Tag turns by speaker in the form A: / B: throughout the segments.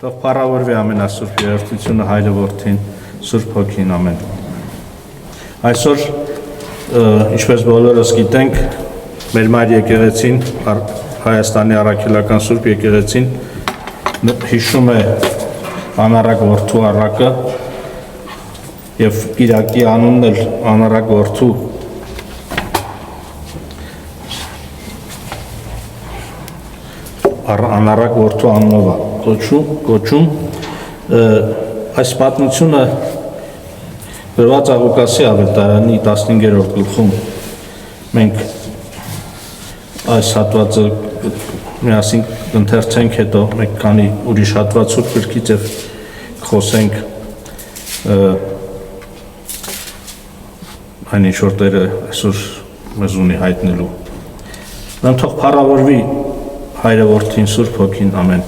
A: Թող փառավորվի ամենասուրբ երրորդությունը Հայրը Որդին Սուրբ Հոգին ամեն։ Այսօր ինչպես բոլորս գիտենք, մեր մայր եկեղեցին, Հայաստանի առաքելական Սուրբ եկեղեցին հիշում է անառակ որդու առակը եւ Կիրակի անունն էլ անառակ որդու անառակ որդու անունով կոչում այս պատմությունը գրված է Ղուկասի ավետարանի 15-րդ գլխում մենք այս հատվածը միասին ընթերցենք, հետո մեկ քանի ուրիշ հատված Սուրբ գրքից եւ խոսենք այն ինչ որ Տերը այսօր մեզ ունի հայտնելու։ Թող փառավորվի Հայրը Որդին Սուրբ Հոգին ամեն։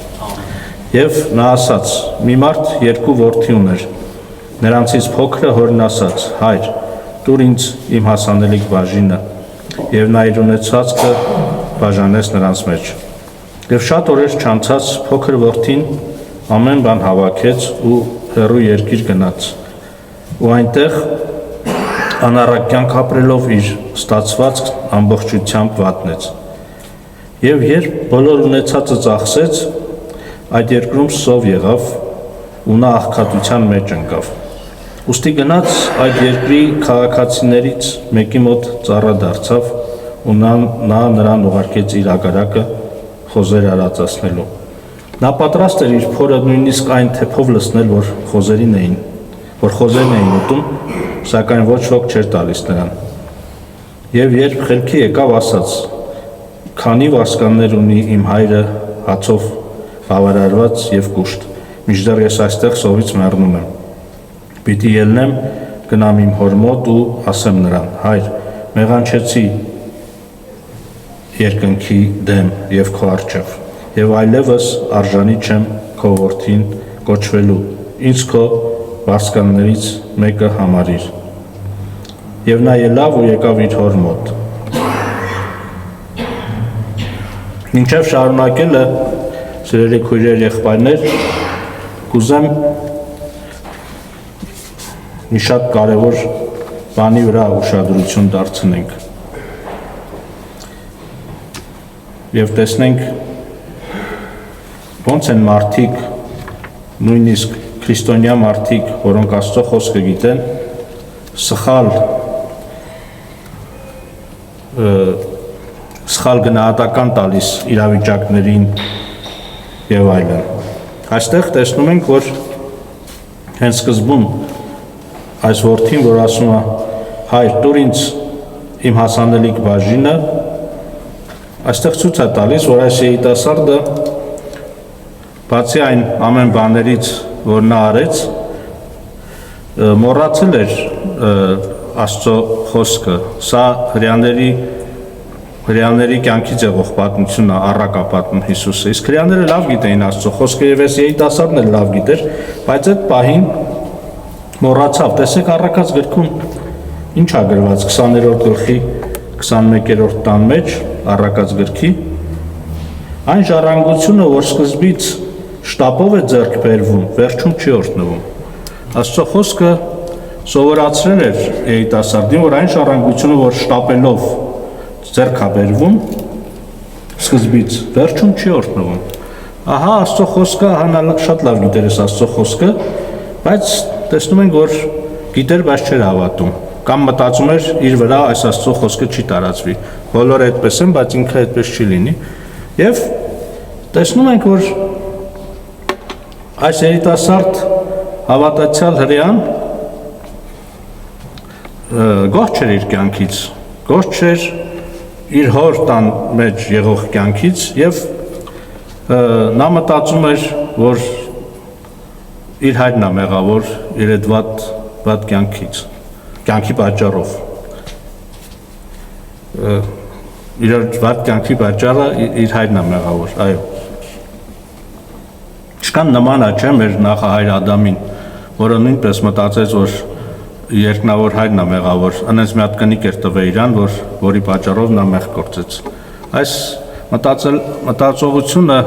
A: Եվ նա ասաց. մի մարդ երկու որդի ուներ, նրանցից փոքրը հորն ասաց. հայր, տուր ինձ իմ հասանելիք բաժինը, եւ նա իր ունեցածը բաժանեց նրանց մեջ։ Եվ շատ օրեր չանցած փոքր որդին ամեն բան հավաքեց ու հեռու երկիր գնաց, ու այնտեղ անառակ կյանք ապրելով իր ստացվածքն ամբողջությամբ վատնեց։ Եվ երբ բոլոր ունեցածը ծախսեց, այդ երկրում սով եղավ ու նա աղքատության մեջ ընկավ։ Ուստի գնաց այդ երկրի քաղաքացիներից մեկի մոտ ծառա դարձավ ու նա նրան ուղարկեց իր ագարակը խոզեր արածացնելու։ Նա պատրաստ էր իր փորը նույնիսկ այն թեփով լցնել, որ խոզերն էին ուտում, սակայն ոչ ոք չէր տալիս նրան։ Եվ երբ խելքի եկավ, ասաց. քանի վասկաններ ունի իմ հայրը հացով բավարարված եւ կուշտ, մինչդեռ ես այստեղ սովից մեռնում եմ։ Պիտի ելնեմ, գնամ իմ հոր մոտ ու ասեմ նրան. հայր, մեղանչեցի երկնքի դեմ եւ քո առջև, եւ այլևս արժանի չեմ քո որդին կոչվելու, ինձ քո վասկաններից մեկը համարիր։ Եվ նա ելավ ու եկավ իր հոր մոտ։ Մինչև շարունակելը, սիրելի քույրեր, եղբայրներ, կուզեմ մի շատ կարևոր բանի վրա ուշադրություն դարձնենք եւ տեսնենք ոնց են մարդիկ, նույնիսկ քրիստոնյա մարդիկ, որոնք Աստծո խոսքը գիտեն, սխալ գնահատական տալիս իրավիճակներին եւ այլն։ Այստեղ տեսնում ենք, որ հենց սկզբում այս որդին, որ ասում է. հայր, տուր ինձ իմ հասանելիք բաժինը, այստեղ ցույց է տալիս, որ այս երիտասարդը բացի այն ամեն բաներից, որ նա արեց, մոռացել էր Աստծո խոսքը։ Սա հրեաների կյանքից եղող պատմություն է, առակա պատմում Հիսուսը։ Իսկ հրեաները լավ գիտեին Աստծո խոսքը եւ այս երիտասարդն էլ լավ գիտեր, բայց այդ պահին մոռացավ։ Տեսեք առակած գրքում ինչ է գրված 20-րդ գլխի 21-րդ տան մեջ առակած գրքի. այն ժառանգությունը, որ սկզբից շտապով է ձեռք բերվում, վերջում չի օրհնվում։ Աստծո խոսքը սովորացրել էր երիտասարդին, որ այն ժառանգությունը, որ շտապելով ձեռք է բերվում, սկզբից վերջում չի օրհնվում։ Ահա Աստծո խոսքը, շատ լավ գիտեր Աստծո խոսքը, բայց տեսնում ենք, որ գիտեր, բայց չէր հավատում, կամ մտածում էր իր վրա այս Աստծո խոսքը չի տարածվի։ Բոլորը այդպես են, բայց ինքը այդպես չի լինի։ Եվ տեսնում ենք, որ այս երիտասարդ հավատացյալ հրեան գոհ չէր իր կյանքից, գոհ չէր իր հոր տան մեջ եղող կյանքից եւ նա մտածում էր, որ իր հայրն է մեղավոր իր այդ վատ կյանքի պատճառով։ Իր վատ կյանքի պատճառը իր հայրն է մեղավոր, այո։ Չկան նմանա չէ մեր նախահայր Ադամին, որը նույնպես մտածեց, որ երկնավոր հայրն է մեղավոր, անենց մի հատ կնիկ էր տվել իրան, որի պատճառով նա մեղք գործեց։ Այս մտածողությունը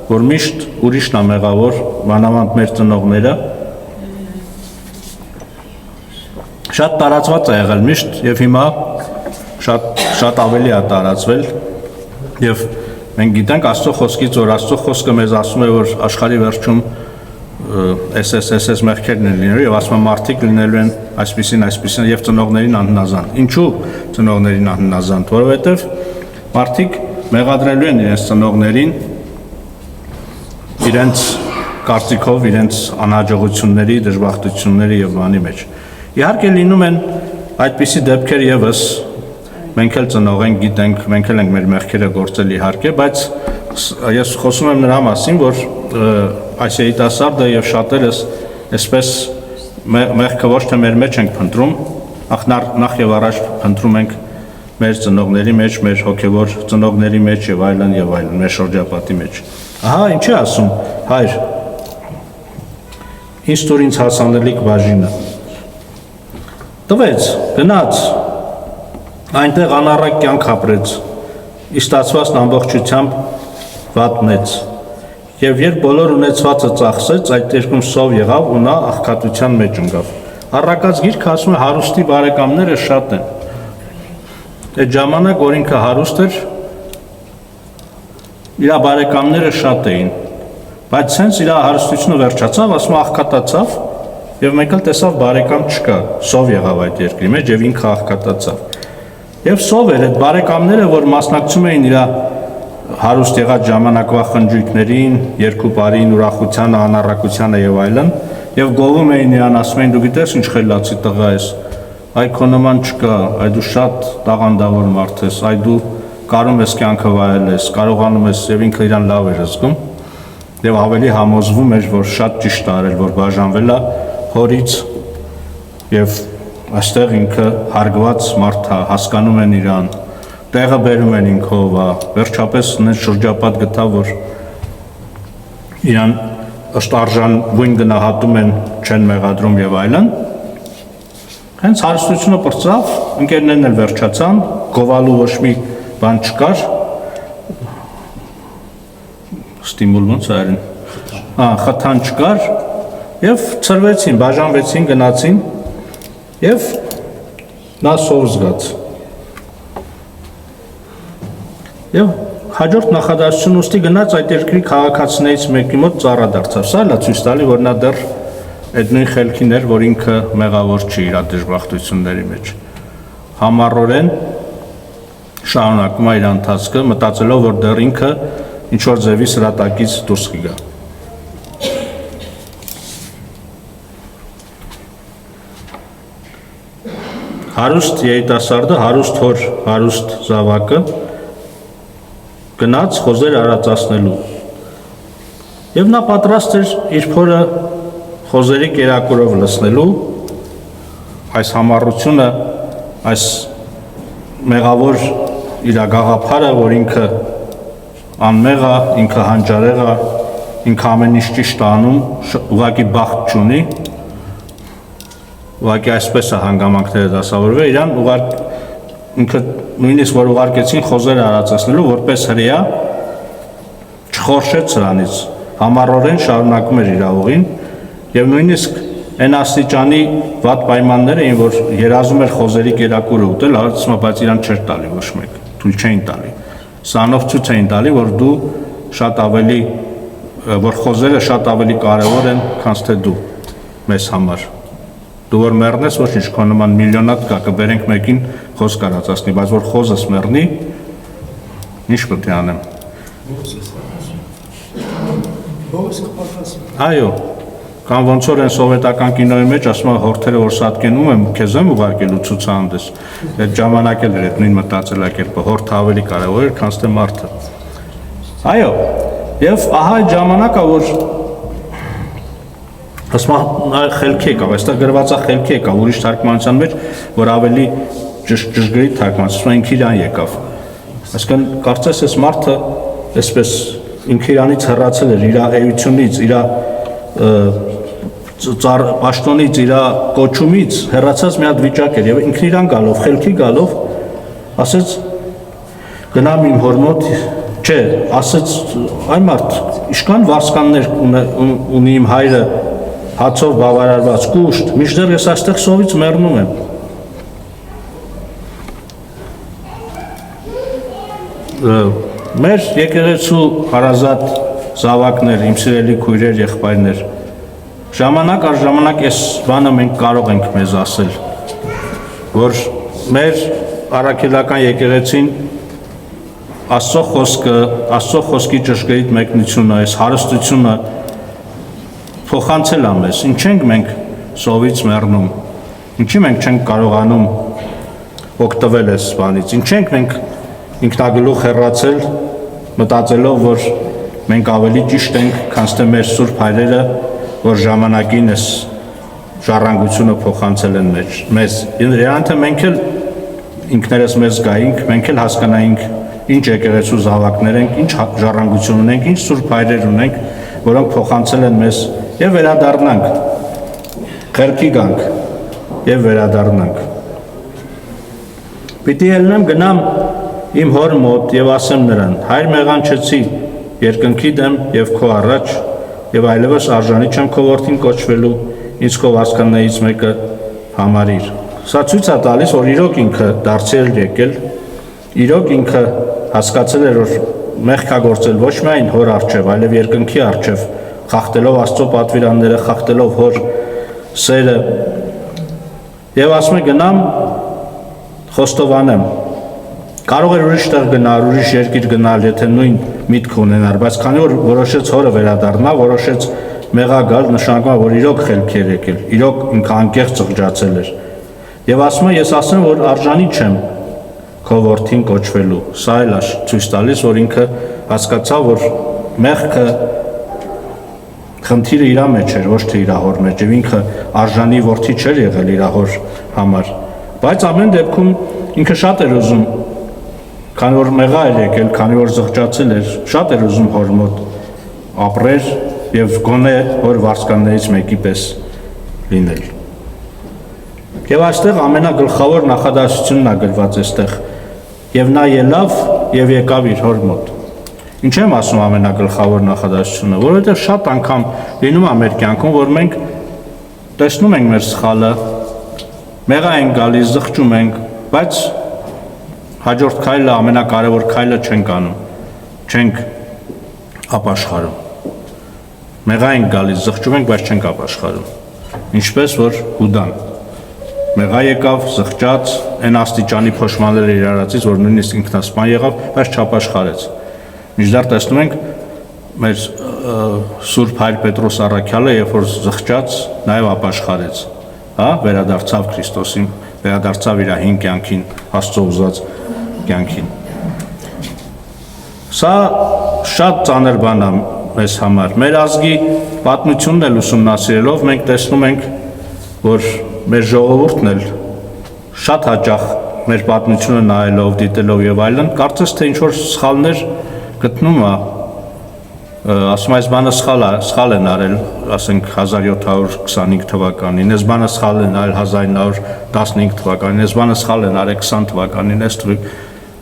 A: որ միշտ ուրիշն է մեղավոր, մանավանդ մեր ծնողները, շատ տարածված է եղել միշտ եւ հիմա շատ ավելի է տարածվել եւ մենք գիտենք Աստծո խոսքից, որ Աստծո խոսքը մեզ ասում է, որ աշխարհի վերջում SS մեղքերն են լինելու եւ ասում մարդիկ լինելու են այսպեսին եւ ծնողներին անհնազանդ։ Ինչու ծնողներին անհնազանդ, որովհետեւ մարդիկ մեղադրելու են իրենց ծնողներին իրենց կարծիքով, իրենց անհաջողությունների, դժբախտությունների եւ բանի մեջ։ Իհարկե լինում են այդպիսի դեպքեր եւս, մենք էլ ծնող ենք, գիտենք, մենք էլ ենք մեր մեղքերը գործել իհարկե, բայց ես խոսում եմ նրա մասին, որ այս երիտասարդը եւ շատերս այսպես մեղքը ոչ թե մեր մեջ ենք փնտրում, նախ եւ առաջ փնտրում ենք մեր ծնողների մեջ, մեր հոգեվոր ծնողների մեջ եւ այլն, մեր շրջապատի մեջ։ Ահա ինչ է ասում հայր, ինձ տուր ինձ հասանելիք բաժինը։ Տվեց, գնաց, այնտեղ անառակ կյանք ապրեց, ստացվածն ամբողջությամբ վատնեց, եւ երբ բոլոր ունեցվածը ծախսեց, այդ երկում սով եղավ ու նա աղքատության մեջ ընկավ։ Առակած գիրքը ասում է հարուստի բարեկամները շատ են։ Այդ ժամանակ, որ ինքը հարուստ էր, իր բարեկամները շատ էին, բայց ցենց իր հարստությունը վերջացավ, ասում աղքատացավ, եւ մեկ էլ տեսավ բարեկամ չկա, սով եղավ այդ երկրի մեջ եւ ինքը աղքատացավ։ Եվ սով էր այդ բարեկամները, որ մասնակցում էին իր հարուստ եղած ժամանակվա խնջույքներին, երկու բարին, ուրախությանը, անառակությանը եւ այլն, եւ գովում էին իրան, ասում էին դու գիտես ինչ խելացի տղա ես, այ քո նման չկա, այ դու շատ տաղանդավոր մարդ ես, այ դու կարում ես կյանքը վայել ես, կարողանում ես եւ ինքը իրան լավ էր զգում եւ ավելի համոզվում էր, որ շատ ճիշտ արել, որ բաժանվել է հորից եւ այստեղ ինքը հարգված մարդ է, հասկանում են իրան, տեղը բերում են ինքով, վերջապես նենց շրջապատ գտավ, որ իրան ըստ արժան գույն գնահատում են, չեն մեղադրում եւ այլն։ Հենց հարստությունը պրծավ, ընկերներն էլ վերջացան, գովալու ոչ մի բան չկար, ստիմուլ ոնց արին, խթան չկար, եւ ծրվեցին, բաժանվեցին, գնացին, եւ նա սով զգաց։ Եվ հաջորդ նախադասություն ուստի գնաց այդ երկրի քաղաքացիներից մեկի մոտ ծառա դարձավ։ Սա էլ է ցույց տալի, որ նա դեռ այդ նույն խելքին էր, որ ինքը մեղավոր չի իր դժբախտությունների մեջ։ Համառորեն շարունակում է իր ընթացքը, մտածելով, որ դեռ ինքը ինչ որ ձևի սրատակից դուրս կգա։ Հարուստ երիտասարդը, հարուստ հոր, հարուստ զավակը գնաց խոզեր արածացնելու։ Եվ նա պատրաստ էր իր փորը խոզերի կերակուրով լցնելու, այս համառությունը, այս մեղավոր իր գաղափարը, որ ինքը անմեղ է, ինքը հանճարեղ է, ինքը ամեն ինչ ճիշտ է անում, ուղղակի բախտ չունի, ուղղակի այսպես է հանգամանքները դասավորվել, իրան ինքը նույնիսկ որ ուղարկեցին խոզեր արածացնելու, որպես հրեա չխորշեց սրանից, համառորեն շարունակում էր իր ուղին եւ նույնիսկ այն աստիճանի վատ պայմաններ էին, որ երազում էր խոզերի կերակուրը ուտել, ասում է, բայց իրան չէր տալի ոչ մեկ, թույլ չէին տալի։ Սրանով ցույց էին տալի, որ դու շատ ավելի, որ խոզերը շատ ավելի կարևոր են, քան թե դու մեզ համար։ Դու որ մեռնես, ոչինչ, քո նման միլիոնատ կա, կբերենք մեկին խոզ կարածացնի, բայց որ խոզս մեռնի, ինչ պետք է անեմ։ Այո, կամ ոնց որ են սովետական կինոյի մեջ ասում են հորթերը որ սատկենում եմ, քեզ եմ ուղարկելու ցուցահանդես։ Այդ ժամանակ էլ էր այդ նույն մտածելակերպը, հորթը ավելի կարևոր էր, քան թե մարդը։ Այո, եւ ահա այդ ժամանակը որ ասում խելքի եկավ, այստեղ գրված է խելքի եկավ, ուրիշ թարգմանության մեջ, որ ավելի ճշգրիտ թարգմանություն ինքը իրան եկավ։ Այսինքն կարծես այս մարդը այսպես ինքը իրանից հեռացել էր իր էությունից, իր պաշտոնից, իր կոչումից հեռացած մի հատ վիճակ էր եւ ինքն իրան գալով, խելքի գալով ասեց գնամ իմ հոր մոտ, Չէ, ասեց այ մարդ, իշքան վարսկաններ ունի իմ հայրը հացով բավարարված կուշտ, մինչդեռ ես այստեղ սովից մեռնում եմ։ Մեր եկեղեցու հարազատ զավակներ, իմ սիրելի քույրեր, եղբայրներ, ժամանակ առ ժամանակ այս բանը մենք կարող ենք մեզ ասել, որ մեր առաքելական եկեղեցին Աստծո խոսքի ճշգրիտ մեկնությունը, այս հարստությունը փոխանցել է մեզ, ինչ ենք մենք սովից մեռնում, ինչի մենք չենք կարողանում օգտվել այս բանից, ինչ ենք մենք ինքնագլուխ հեռացել, մտածելով, որ մենք ավելի ճիշտ ենք, քան թե մեր սուրբ հայրերը, որ ժամանակին այս ժառանգությունը փոխանցել են մեզ։ Իրան թե մենք էլ ինքներս մեզ գայինք, մենք էլ հասկանայինք ինչ եկեղեցու զավակներ ենք, ինչ ժառանգություն ունենք, ինչ սուրբ հայրեր ունենք, որոնք փոխանցել են մեզ եւ վերադառնանք, խելքի գանք եւ վերադառնանք։ Պիտի ելնեմ գնամ իմ հոր մոտ եւ ասեմ նրան. հայր մեղանչեցի երկնքի դեմ եւ քո առաջ եւ այլևս արժանի չեմ քո որդին կոչվելու, ինձ քո վասկաններից մեկը համարիր։ Սա ցույց է տալիս, որ իրոք ինքը դարձել եկել, իրոք ինքը հասկացել էր, որ մեղք է գործել ոչ միայն հոր առջև, այլև երկնքի առջև, խախտելով Աստծո պատվիրանները, խախտելով հոր սերը, եւ ասում է գնամ խոստովանեմ։ Կարող էր ուրիշ տեղ գնալ, ուրիշ երկիր գնալ, եթե նույն միտք ունենար, բայց քանի որ որոշեց հորը վերադառնա, որոշեց մեղա գալ, նշանակում է, որ իրոք խելքի էր եկել, իրոք ինքը անկեղծ ծղջացել էր։ Եվ ասում է, ես ասեմ, որ արժանի չեմ քո որդին կոչվելու։ Սա էլ է ցույց տալիս, որ ինքը հասկացավ, որ մեղքը խնդիրը իր մեջ էր, ոչ թե իր հոր մեջ, եւ ինքը արժանի որդի չէր եղել իր հոր համար։ Բայց ամեն դեպքում ինքը շատ էր ուզում, քանի որ մեղա էր եկել, քանի որ զղջացել էր, շատ էր ուզում հոր մոտ ապրեր եւ գոնե հոր վարսկաններից մեկի պես լինել։ Եվ այստեղ ամենագլխավոր նախադասությունն է գրված այստեղ. եւ նա ելավ եւ եկավ իր հոր մոտ։ Ինչ եմ ասում ամենագլխավոր նախադասությունը, որովհետեւ շատ անգամ լինում է մեր կյանքում, որ մենք տեսնում ենք մեր սխալը, մեղա ենք գալիս, զղջում ենք, բայց հաջորդ քայլը, ամենակարևոր քայլը չենք անում, չենք ապաշխարում։ Մեղա ենք գալիս, զղջում ենք, բայց չենք ապաշխարում։ Ինչպես որ Հուդան մեղա եկավ, զղջաց, այն աստիճանի փոշմանել իր արածից, որ նույնիսկ ինքնասպան եղավ, բայց չապաշխարեց։ Մինչդեռ տեսնում ենք մեր Սուրբ Հայր Պետրոս առաքյալը, երբ որ զղջաց, նաև ապաշխարեց, հա, վերադարձավ Քրիստոսին, վերադարձավ իր հին կյանքին, Աստծո ուզած կյանքին։ Սա շատ ծանր բան է մեզ համար։ Մեր ազգի պատմությունն էլ ուսումնասիրելով մենք տեսնում ենք, որ մեր ժողովուրդն էլ շատ հաճախ մեր պատմությունը նայելով, դիտելով եւ այլն, կարծես թե ինչ որ սխալներ գտնում է, ասում այս բանը սխալ են արել, ասենք 1725 թվականին, այս բանը սխալ են արել 1915 թվականին, այս բանը սխալ են արել 20 թվականին, այս թվականին,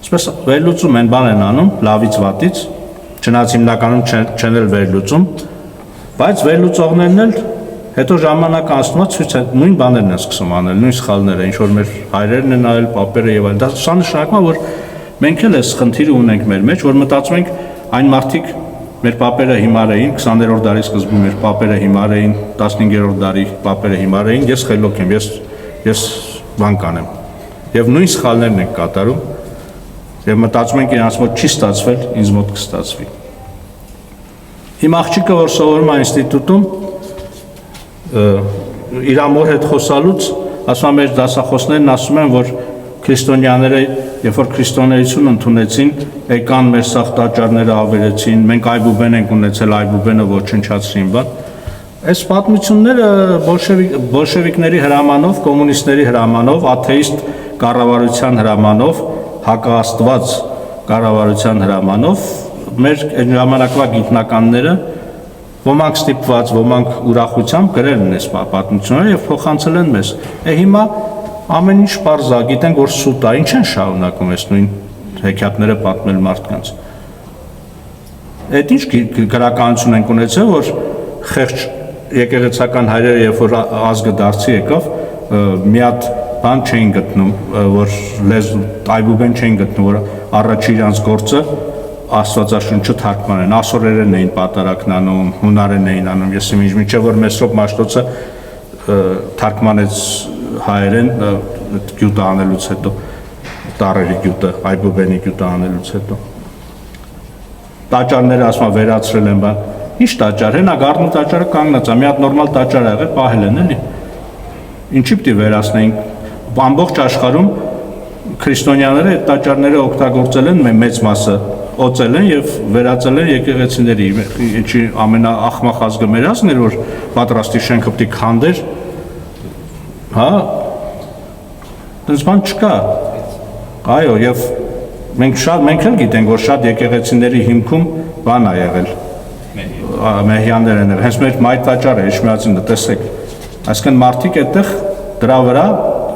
A: այսպես վերլուծում են բան են անում, լավից վատից, չնայած հիմնականում չեն էլ վերլուծում, բայց վերլուծողներն էլ հետո ժամանակ անցնում է ցույց է նույն բաներն են սկսում անել, նույն սխալները, ինչ որ մեր հայրերն են արել, պապերը եւ այլն։ Դա սա նշանակում է, որ մենք էլ այս խնդիրը ունենք մեր մեջ, որ մտածում ենք այն մարդիկ մեր պապերը հիմար էին, 20-րդ դարի սկզբում մեր պապերը հիմար էին, 15-րդ դարի պապերը հիմար էին, ես խելոք եմ, ես բան կանեմ։ Եվ նույն սխալներն ենք կատարում եւ մտածում ենք իրանց մոտ չի ստացվել, ինձ մոտ կստացվի։ Իմ աղջիկը, որ սովորում է ինստիտուտում, իր ամոր հետ խոսալուց, ասում է մեր դասախոսներն ասում են, որ քրիստոնյաները, երբ որ քրիստոնեություն ընդունեցին, եկան մեր սաղ տաճարները ավերեցին, մենք այբուբեն ենք ունեցել, այբուբենը ոչնչացրին, բան։ Այս պատմությունները բոլշևիկների հրամանով, կոմունիստների հրամանով, աթեիստ կառավարության հրամանով, հակաաստված կառավարության հրամանով մեր ժամանակվա գիտնականները ոմանք ստիպված, ոմանք ուրախությամբ գրել են այս պատմությունները եւ փոխանցել են մեզ։ Հիմա ամեն ինչ պարզ է, գիտենք որ սուտ է, ինչ են շարունակում այս նույն հեքիաթները պատմել մարդկանց։ Այդ ինչ գրականություն ենք ունեցել, որ խեղճ եկեղեցական հայրերը, երբ որ ազգը դարձի եկավ, մի հատ բան չէին գտնում, որ լեզու այբուբեն չէին գտնում, որ առաջի իրանց գործը Աստվածաշունչը թարգմանեն, ասորերեն էին պատարակն անում, հունարեն էին անում, ես մինչև որ Մեսրոպ Մաշտոցը թարգմանեց հայերեն գյուտը անելուց հետո, տառերի գյուտը, այբուբենի գյուտը անելուց հետո։ Տաճարները ասում վերացրել են բան։ Ինչ տաճար, հենա Գառնու տաճարը կանգնած է, մի հատ նորմալ տաճար ա եղել, պահել են, էլի։ Ինչի՞ պիտի վերացնեին։ Ամբողջ աշխարհում քրիստոնյաները այդ տաճարները օգտագործել են, մեծ մասը օծել են եւ վերածել են եկեղեցիների։ Ինչի ամենաախմախ ազգը մեր ազգն էր, որ պատրաստի շենքը պիտի քանդեր։ Հա։ Դες բան չկա։ Այո, եւ մենք էլ գիտենք, որ շատ եկեղեցիների հիմքում բան ա եղել։ Մեհյաններ են, հենց մեր մայր տաճարը, Էջմիածինը, տեսեք։ Այսինքն մարդիկ այդտեղ դրա վրա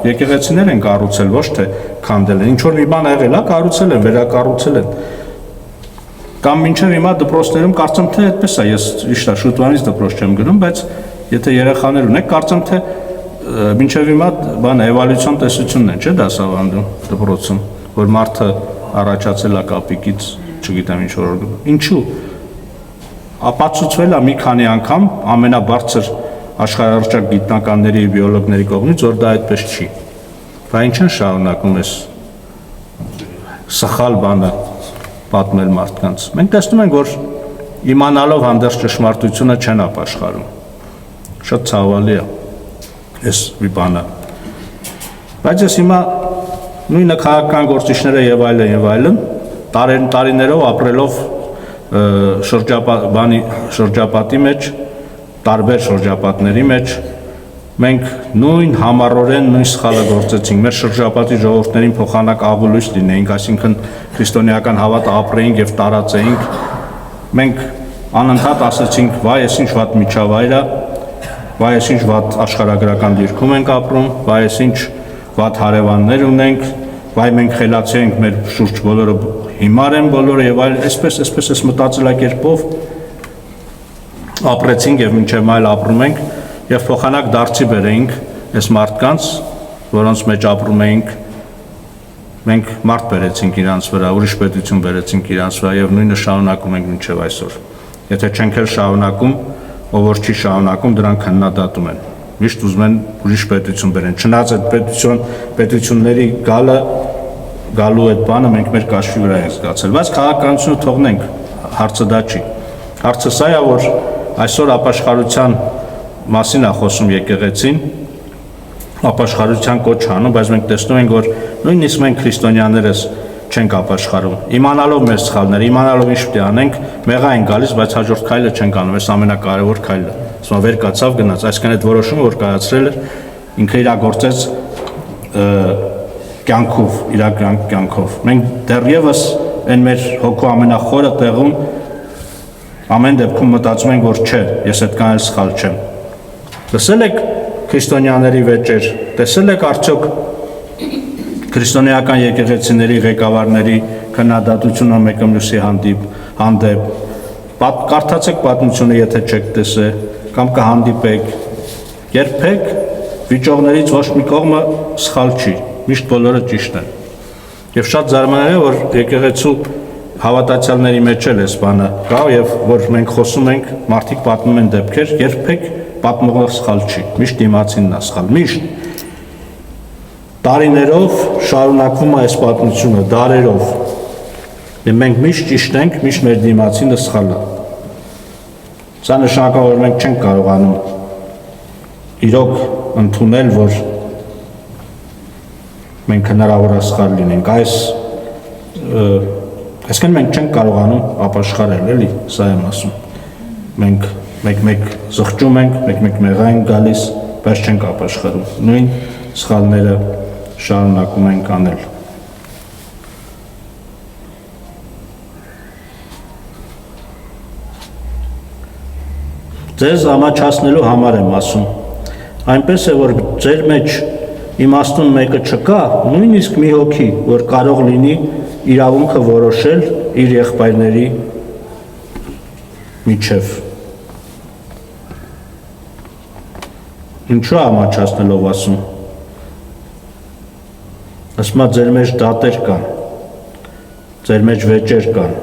A: եկեղեցիներ են կառուցել, ոչ թե քանդել են։ Ինչ որ մի բան ա եղել, հա, կառուցել են, վերակառուցել են։ Կամ մինչև հիմա դպրոցներում կարծեմ թե այդպես է, ես իշտա շուտվանից դպրոց չեմ գնում, բայց եթե երեխաներ ունեք, կարծեմ թե մինչև հիմա բան էվոլյուցիոն տեսությունն են, չէ՞ դասավանդում դպրոցում, որ մարդը առաջացել է կապիկից, չգիտեմ ինչ որ ինչու։ Ապացուցվել է մի քանի անգամ ամենաբարձր աշխարհարչակ գիտնականների, բիոլոգների կողմից, որ դա այդպես չի։ Բայց ինչ են շարունակում այս սխալ բանը պատմել մարդկանց։ Մենք տեսնում ենք, որ իմանալով հանդերձ ճշմարտությունը չեն ապաշխարում։ Շատ ցավալի է այս մի բանը։ Բայց ես հիմա նույնը քաղաքական գործիչները եւ այլն, տարիներով ապրելով շրջապատի մեջ, տարբեր շրջապատների մեջ, մենք նույն համառորեն նույն սխալը գործեցինք, մեր շրջապատի ժողովուրդներին փոխանակ ավելույթ լինեինք, այսինքն քրիստոնեական հավատը ապրեինք եւ տարածեինք, մենք անընդհատ ասացինք, վայ, ես ինչ վատ միջավայր է, վայ, ես ինչ վատ աշխարհագրական դիրքում ենք ապրում, վայ, ես ինչ վատ հարևաններ ունենք, վայ, մենք խելացի ենք, մեր շուրջ բոլորը հիմար են բոլորը եւ այլ, այսպես մտածելակերպով ապրեցինք եւ մինչեւ այլ ապրում ենք եւ փոխանակ դարձի բերեինք այս մարդկանց, որոնց մեջ ապրում էինք, մենք մարդ բերեցինք իրանց վրա, ուրիշ պետություն բերեցինք իրանց վրա եւ նույնը շարունակում ենք մինչեւ այսօր։ Եթե չենք էլ շարունակում, ով որ չի շարունակում, դրանք քննադատում են։ Միշտ ուզում են ուրիշ պետություն բերեն։ Չնայած այդ պետությունների գալու այդ բանը մենք մեր կաշվի վրա ենք զգացել, բայց քաղաքականությունը թողնենք, հարցը դա չի։ Հարցը սա է, որ այսօր ապաշխարության մասին է խոսում եկեղեցին, ապաշխարության կոչ անում, բայց մենք տեսնում ենք, որ նույնիսկ մենք քրիստոնյաներս չենք ապաշխարում։ Իմանալով մեր սխալները, իմանալով ինչ պետք է անենք, մեղա են գալիս, բայց հաջորդ քայլը չենք անում, այս ամենակարևոր քայլը։ Ասում վեր կացավ գնաց, այսինքն այդ որոշումը, որ կայացրել էր, ինքը իրագործեց կյանքով, իրական կյանքով։ Մենք դեռևս այն մեր հոգու ամենախորը տեղում ամեն դեպքում մտածում ենք, որ չէ, ես այդքան էլ սխալ չեմ։ Լսել եք քրիստոնյաների վեճեր, տեսել եք արդյոք քրիստոնեական եկեղեցիների ղեկավարների քննադատությունը մեկը մյուսի հանդեպ, կարդացեք պատմությունը, եթե չեք տեսել, կամ կհանդիպեք, երբեք վիճողներից ոչ մի կողմը սխալ չի, միշտ բոլորը ճիշտ են։ Եվ շատ զարմանալի է, որ եկեղեցու հավատացյալների մեջ էլ էս բանը կա, եւ որ մենք խոսում ենք, մարդիկ պատմում են դեպքեր, երբեք պատմողը սխալ չի, միշտ դիմացինն է սխալ, միշտ։ Տարիներով շարունակվում է այս պատմությունը, դարերով։ Եվ մենք միշտ ճիշտ ենք, միշտ մեր դիմացինը սխալ է։ Սա նշանակում է, որ մենք չենք կարողանում իրոք ընդունել, որ մենք հնարավոր է սխալ լինենք, այսինքն մենք չենք կարողանում ապաշխարել, էլի, սա եմ ասում։ Մենք մեկ զղջում ենք, մեկ մեղա ենք գալիս, բայց չենք ապաշխարում։ Նույն սխալները շարունակում ենք անել։ Ձեզ ամաչացնելու համար եմ ասում։ Այնպես է, որ ձեր մեջ իմաստուն մեկը չկա, նույնիսկ մի հոգի, որ կարող լինի իրավունքը որոշել իր եղբայրների միջև ինչու ամաչացնելով ասում ասում ձեր մեջ դատեր կան ձեր մեջ վեճեր կան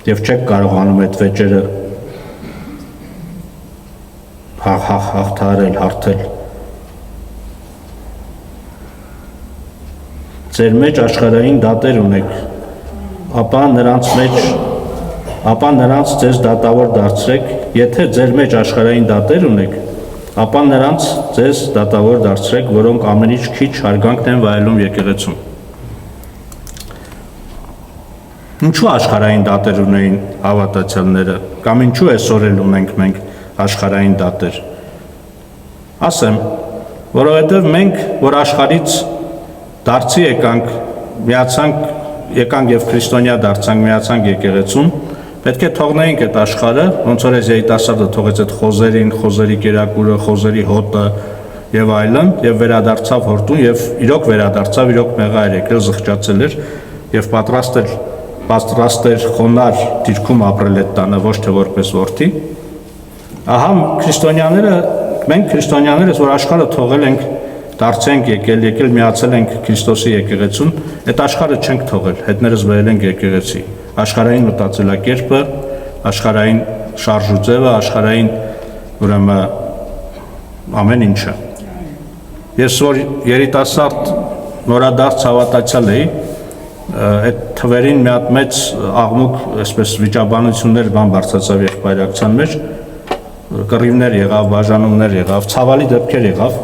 A: եւ չեք կարողանում այդ վեճերը հաղթարել հարթել ձեր մեջ աշխարհային դատեր ունեք ապա նրանց ձեզ դատավոր դարձրեք եթե ձեր մեջ աշխարհային դատեր ունեք ապա նրանց ձեզ դատավոր դարձրեք որոնք ամենից քիչ հարգանքն են վայելում եկեղեցում ինչու աշխարհային դատեր ունեին հավատացյալները կամ ինչու այսօր էլ ունենք մենք աշխարհային դատեր ասեմ որովհետև մենք որ աշխարհից դարձի եկանք եւ քրիստոնյա դարձանք միացանք եկեղեցուն պետք է թողնեինք այդ աշխարհը ոնց որ այս երիտասարդը թողեց այդ խոզերի կերակուրը խոզերի հոտը եւ այլն եւ վերադարձավ հորտուն եւ իրոք վերադարձավ իրոք մեղա էր եկել զղջացել էր եւ պատրաստ էր խոնար դիրքում ապրել այդ տանը ոչ թե որպես որդի ահա մենք քրիստոնյաներս որ աշխարհը թողել ենք դարձենք եկել միացել ենք Քրիստոսի եկեղեցուն այդ աշխարհը չենք թողել հետներս բերել ենք եկեղեցի աշխարհային մտածելակերպը աշխարհային շարժուձևը աշխարհային ուրեմն ամեն ինչը ես որ երիտասարդ նորադարձ հավատացյալ էի այդ թվերին մի հատ մեծ աղմուկ այսպես վիճաբանություններ բան բարձրացավ եղբայրակցության մեջ կռիվներ եղավ բաժանումներ եղավ ցավալի դեպքեր եղավ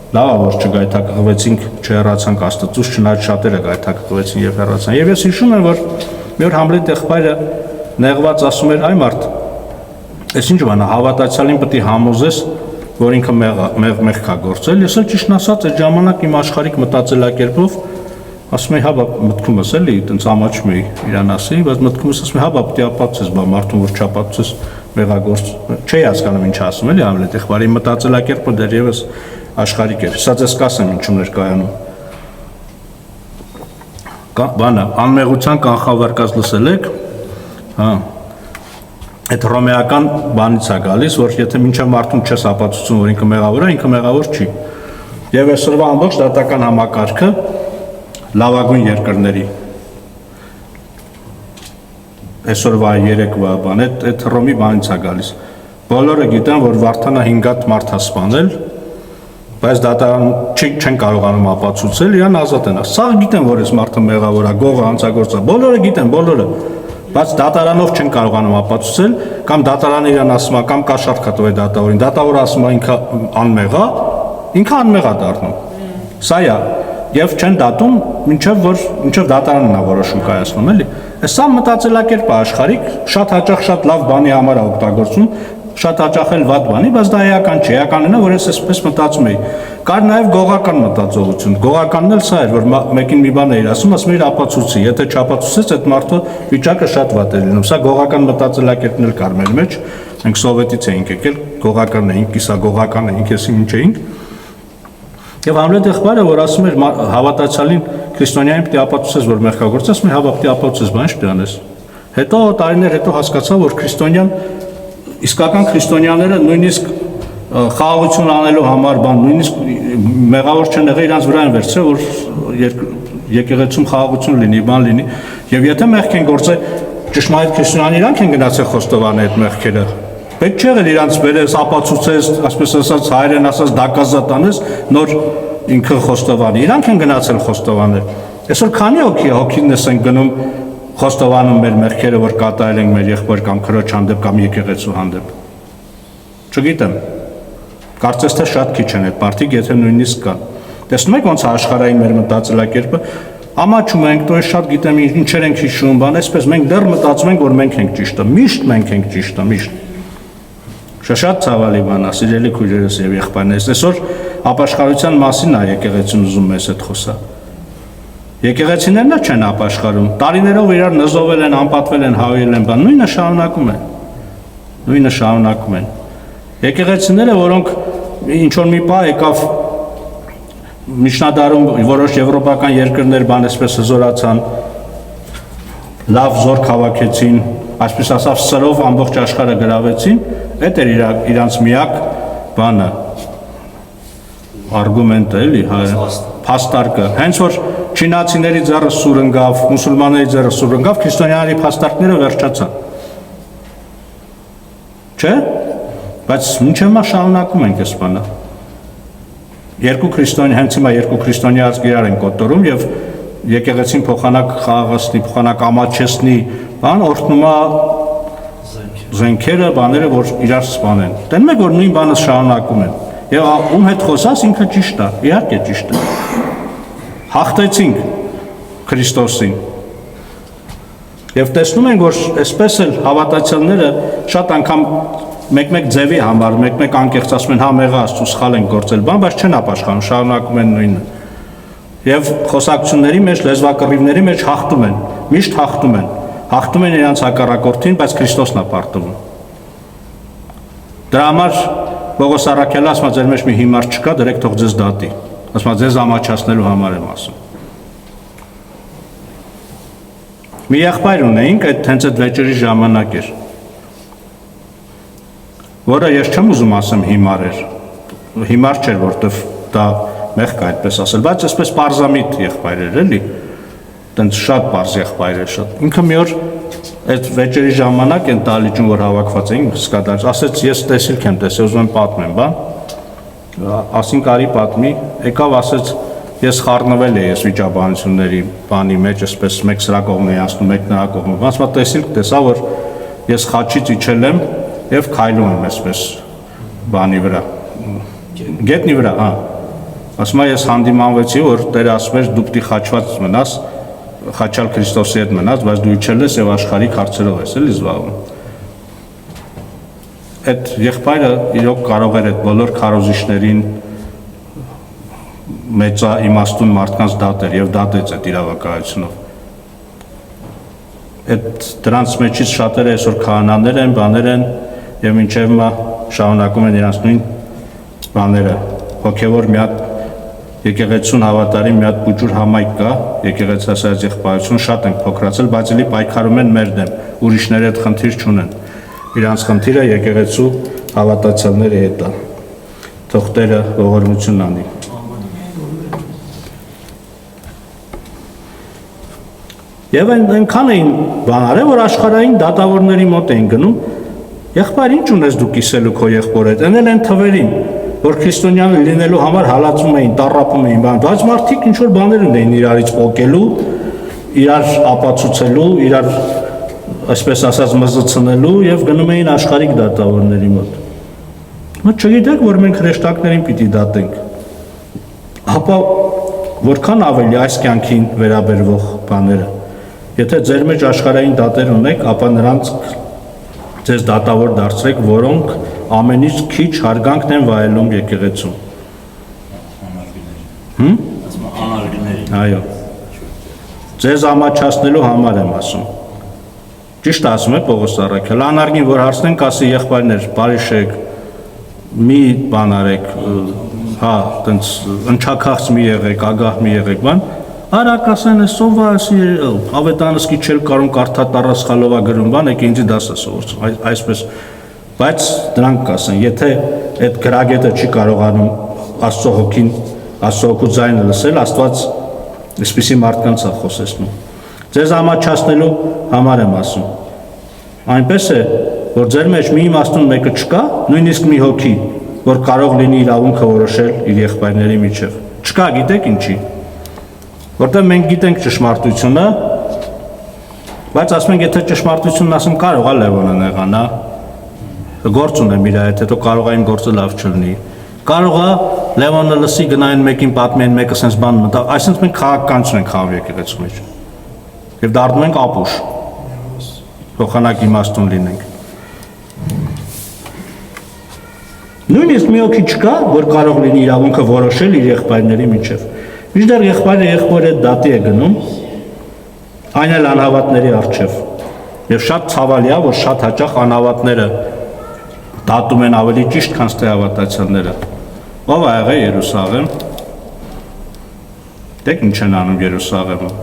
A: լավ որ չգայթակղվեցինք չհեռացանք Աստծուց չնայած շատերը գայթակղվեցին եւ հեռացան եւ ես հիշում եմ որ մի օր Համլետ եղբայրը նեղված ասում էր այ մարդ այս ինչ բան է հավատացյալին պետք է համոզես որ ինքը մեղ կա գործել ես էլ ճիշտ ասած այդ ժամանակ իմ աշխարհիկ մտածելակերպով ասում եմ հա մտքումս էլի այտենց ամաչում էի իրան ասի բայց մտքումս ասում եմ հա պետք է ապացուցես բա մարդուն որ չապացուցես մեղագործ չի հասկանում ինչ ասում էլի Համլետ եղբայրի մտածելակերպը դեռևս աշխարհիկ էր սա ձեզ կասեմ ինչումներ կայանում բանը անմեղության կանխավարկած լսել եք հա այդ ռոմեական բանից է գալիս որ եթե մինչև մարդուն չես ապացուցում որ ինքը մեղավոր է ինքը մեղավոր չի եւ այսօրվա ամբողջ դատական համակարգը լավագույն երկրների այսօրվա երեկվա բան այդ ռոմի բանից է գալիս բոլորը գիտեն որ Վարդանը 5 հատ մարդ է սպանել բայց դատարան չեն կարողանում ապացուցել իրան ազատ են սա գիտեն որ այս մարդը մեղավոր է գողը հանցագործը բոլորը գիտեն բոլորը բայց դատարանով չեն կարողանում ապացուցել կամ դատարանը իրան ասում է կամ կաշառք է տվել դատավորին դատավորը ասում է ինքը անմեղ է դառնում սա է եւ չեն դատում մինչեւ դատարանն է որոշում կայացնում էլի սա մտածելակերպ է աշխարհիկ շատ հաճախ շատ լավ բանի համար է օգտագործում շատ հաճախ էլ վատ բանի բայց դա էական չէ էականն է որ ես այսպես մտածում էի կար նաեւ գողական մտածողություն գողականն էլ սա էր որ մեկին մի բան էր ասում իր ապացուցի եթե չապացուցես այդ մարդը վիճակը շատ վատ է լինում սա գողական մտածելակերպն էլ կար մեր մեջ մենք սովետից էինք եկել գողական էինք կիսա գողական էինք եսի ինչ էինք եւ Համլետ եղբայրը որ ասում էր հավատացյալին քրիստոնյային պետք է ապացուցես որ մեղքագործ է ասում է հա պետք է ապացուցես բան ինչ պետք է անես հետո տարիներ հետո հասկացա որ քրիստոնյան իսկական քրիստոնյաները նույնիսկ խաղաղություն անելու համար բան նույնիսկ մեղավոր չեն եղել իրանց վրա են վերցրել որ եկեղեցում խաղաղություն լինի բան լինի եւ եթե մեղք են գործել ճշմարիտ քրիստոնյան իրանք են գնացել խոստովանել այդ մեղքերը պետք չէ եղել իրանց վերես ապացուցես այսպես ասած հայերեն ասած դակազատ անես նոր ինքը խոստովանի իրանք են գնացել խոստովանել այսօր քանի հոգինես են գնում խոստովանում մեր մեղքերը որ կատարել ենք մեր եղբայր կամ քրոջ հանդեպ կամ եկեղեցու հանդեպ չգիտեմ կարծես թե շատ քիչ են այդ մարդիկ եթե նույնիսկ կան տեսնում եք ոնց է աշխարհային մեր մտածելակերպը ամաչում ենք դու շատ գիտեմ ինչեր ենք հիշում բան այսպես մենք դեռ մտածում ենք որ մենք ենք ճիշտը միշտ մենք ենք ճիշտը միշտ շատ ցավալի բան է սիրելի քույրերս եւ եղբայրներս այսօր ապաշխարության մասին է եկեղեցին ուզում մեզ այդ խոսա եկեղեցիներն չեն ապաշխարում տարիներով իրար նզովել են անպատվել են հավել են բան նույնը շարունակում են եկեղեցիները որոնք ինչ որ մի պահ եկավ միջնադարում որոշ եվրոպական երկրներ բան այսպես հզորացան լավ զորք հավաքեցին, այսպես ասած սրով ամբողջ աշխարհը գրավեցին, այդ էր իրանց միակ բանը, արգումենտը էլի, փաստարկը։ Հենց որ չինացիների ձեռը սուր ընկավ, մուսուլմանների ձեռը սուր ընկավ, քրիստոնյաների փաստարկները վերջացան։ Չէ՞։ Բայց մինչև հիմա շարունակում ենք այս բանը։ Երկու քրիստոնյա, հենց հիմա երկու քրիստոնյա ազգեր են կոտորում եւ եկեղեցին փոխանակ խաղաղացնի, փոխանակ ամաչեցնի, բան օրհնում է զենքերը, բաները, որ իրար սպանեն։ Տենում եք, որ նույն բանը շարունակում են։ Եվ ում հետ խոսած ինքը ճիշտ է, իհարկե ճիշտ է։ Հաղթեցինք Քրիստոսին։ Եվ տեսնում ենք, որ այսպես էլ հավատացյալները շատ անգամ մեկ-մեկ ձևի համար, մեկ-մեկ անկեղծ ասում են, հա մեղա Աստծո սխալ են գործել, բան, բայց չեն ապաշխարում, շարունակում են նույնը։ Եվ խոսակցությունների մեջ, լեզվակռիվների մեջ հաղթում են, միշտ հաղթում են։ Հաղթում են իրենց հակառակորդին, բայց Քրիստոսն է պարտվում։ Դրա համար Պողոս առաքյալը ասում է, ձեր մեջ մի հիմար չկա, դրեք թող ձեզ դատի։ Ասում է, ձեզ ամաչացնելու համար եմ ասում։ Մի եղբայր ունեինք, հենց այդ վեճերի ժամանակ էր, որը ես չեմ ուզում ասեմ հիմար էր, հիմար չէր, որտեվ դա մեղք է այդպես ասել, բայց այսպես պարզամիտ եղբայր էր, էլի, տենց շատ պարզ եղբայր էր, շատ։ Ինքը մի օր այդ վեճերի ժամանակ են տալիճում, որ հավաքված էին, սկադար, ասեց, ես տեսիլք եմ տեսել, ուզում եմ պատմեմ, բան, ասին կարի պատմի, եկավ ասեց, ես խառնվել էի ես վիճաբանությունների բանի մեջ, այսպես մեկ սրա կողմն էի անցնում, մեկ նրա կողմն, ասում է տեսիլք, տեսա, որ ես խաչից իջել եմ եւ քայլում եմ այսպես բանի վրա, գետնի վրա, հա, ասում է ես հանդիմանվեցի, որ Տերը ասում էր դու պիտի խաչված մնաս, խաչալ Քրիստոսի հետ մնաց, բայց դու իջել ես եւ աշխարհի հարցերով ես էլի զբաղվում։ Այդ եղբայրը իրոք կարող էր այդ բոլոր քարոզիչներին մեծա իմաստուն մարդկանց դատեր եւ դատեց այդ իրավակայությունով։ Այդ դրանց մեջից շատերը այսօր քահանաներ են, բաներ են եւ մինչեւ հիմա շարունակում են իրենց նույն բաները։ Հոգեվոր մի հատ եկեղեցուն հավատարիմ մի հատ բուջուր համայնք կա, եկեղեցասայաց եղբայրություն շատ են փոքրացել, բայց էլի պայքարում են մեր դեմ, ուրիշների հետ խնդիր չունեն։ Իրանց խնդիրը եկեղեցու հավատացյալների հետ է։ Թող Տերը ողորմություն անի։ Եվ այնքան էին բանարել, որ աշխարհային դատավորների մոտ էին գնում, եղբայր ինչ ունես դու կիսելու քո եղբոր հետ, ընել են թվերին, որ քրիստոնյանը լինելու համար հալածում էին, տառապում էին, բայց մարդիկ ինչ որ բաներ ունեին իրարից պոկելու, իրար ապացուցելու, իրար այսպես ասած մզցնելու եւ գնում էին աշխարհիկ դատավորների մոտ։ Մենք չգիտենք, որ մենք հրեշտակներին պիտի դատենք։ Ապա որքան ավելի այս կյանքին վերաբերվող բաները։ Եթե ձեր մեջ աշխարհային դատեր ունեք, ապա նրանց ձեզ դատավոր դարձրեք, որոնք ամենից քիչ հարգանքն են վայելում եկեղեցում։ Անարգիների։ Այո։ Ձեզ ամաչացնելու համար եմ ասում։ Ճիշտ ասում է Պողոս առաքյալը, անարգին որ հարցնենք, ասի եղբայրներ, բարիշեք, մի բան արեք, հա, տենց ընչաքաղց մի եղեք, ագահ մի եղեք, բան, արակ ասեն, սովա ասի, ավետանսկի չել կարում կարթա տարասխալովա գրում, բան, եք ինձի դասը սովորցում, այսպես, բայց դրանք կասեն, եթե այդ գրագետը չի կարողանում Աստծո հոգին, Աստծո հոգու ձայնը լսել, Աստված այսպիսի մարդկանց է խոսեցնում։ Ձեզ ամաչացնելու համար եմ ասում։ Այնպես է, որ ձեր մեջ մի իմաստուն մեկը չկա, նույնիսկ մի հոգի, որ կարող լինի իրավունքը որոշել իր եղբայրների միջև։ Չկա, գիտեք ինչի։ Որտեղ մենք գիտենք ճշմարտությունը, բայց ասում ենք, եթե ճշմարտությունն ասում կարող է Լևոնը նեղանա, գործ ունեմ իր հետ, հետո կարող է իմ գործը լավ չլինի։ Կարող է Լևոնը լսի գնային մեկին պատմեն, մեկը sense բան մտա, այսինքն մենք քաղաքականություն ենք խաղում եկեղեցու մեջ։ Եվ դառնում ենք ապուշ։ Փոխանակ իմաստուն լինենք։ Նույնիսկ մի հոգի չկա, որ կարող լինի իրավունքը որոշել իր եղբայրների միջև։ Մինչդեռ եղբայրը եղբորը դատի է գնում, այն էլ անհավատների առջև։ Եվ շատ ցավալի է, որ շատ հաճախ անհավատները դատում են ավելի ճիշտ, քան թե հավատացյալները։ Ո՞վ է եղել Երուսաղեմ։ Դեք ինչ են անում Երուսաղեմում։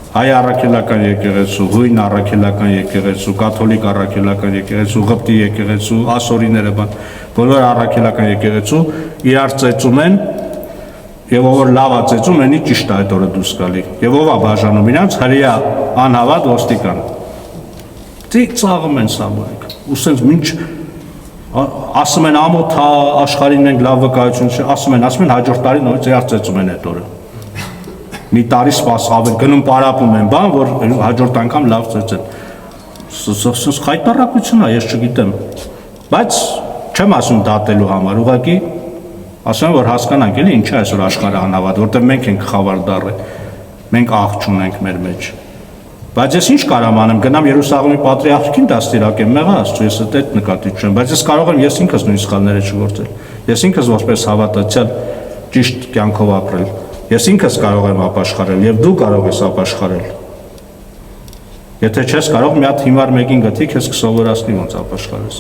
A: հայ առաքելական եկեղեցու, հույն առաքելական եկեղեցու, կաթոլիկ առաքելական եկեղեցու, Ղպտի եկեղեցու, ասորիները բոլոր առաքելական եկեղեցու իրար ծեծում են եւ ով լավ է ծեծում, այնի ճիշտ է այդ օրը դուրս գալի։ Եվ ով է բաժանում իրանց հրեա անհավատ ոստիկան։ Ծաղում են սա մորիկ։ Ու սենց ինչ ասում են ամոթ հա աշխարհին մենք լավ վկայություն չի, ասում են հաջորդ տարի նորից իրար ծեծում են այդ օրը։ Մի տարի սպաս ավել գնում պարապում են բան, որ հաջորդ անգամ լավ ծեծեն։ Սենց խայտարակություն է, ես չգիտեմ։ Բայց չեմ ասում դատելու համար, ուղղակի ասում որ հասկանանք էլի ինչա այսօր աշխարհը անհավատ, որտեղ մենք ենք խավար դառը, մենք աղ չունենք մեր մեջ։ Բայց ես ինչ կարամ անեմ, գնամ Երուսաղեմի պատրիարքին դաստիարակեմ, մեղա Աստծո, ես այդ նկատի չունեմ, բայց ես կարող եմ ես ինքս նույն սխալները չգործել։ Ես ինքս որպես հավատացյալ ճիշտ կյանքով ապրել։ Ես ինքս կարող եմ ապաշխարել եւ դու կարող ես ապաշխարել։ Եթե չես կարող, մի հատ հիմար մեկին գտի, քեզ կսովորացնի ոնց ապաշխարես։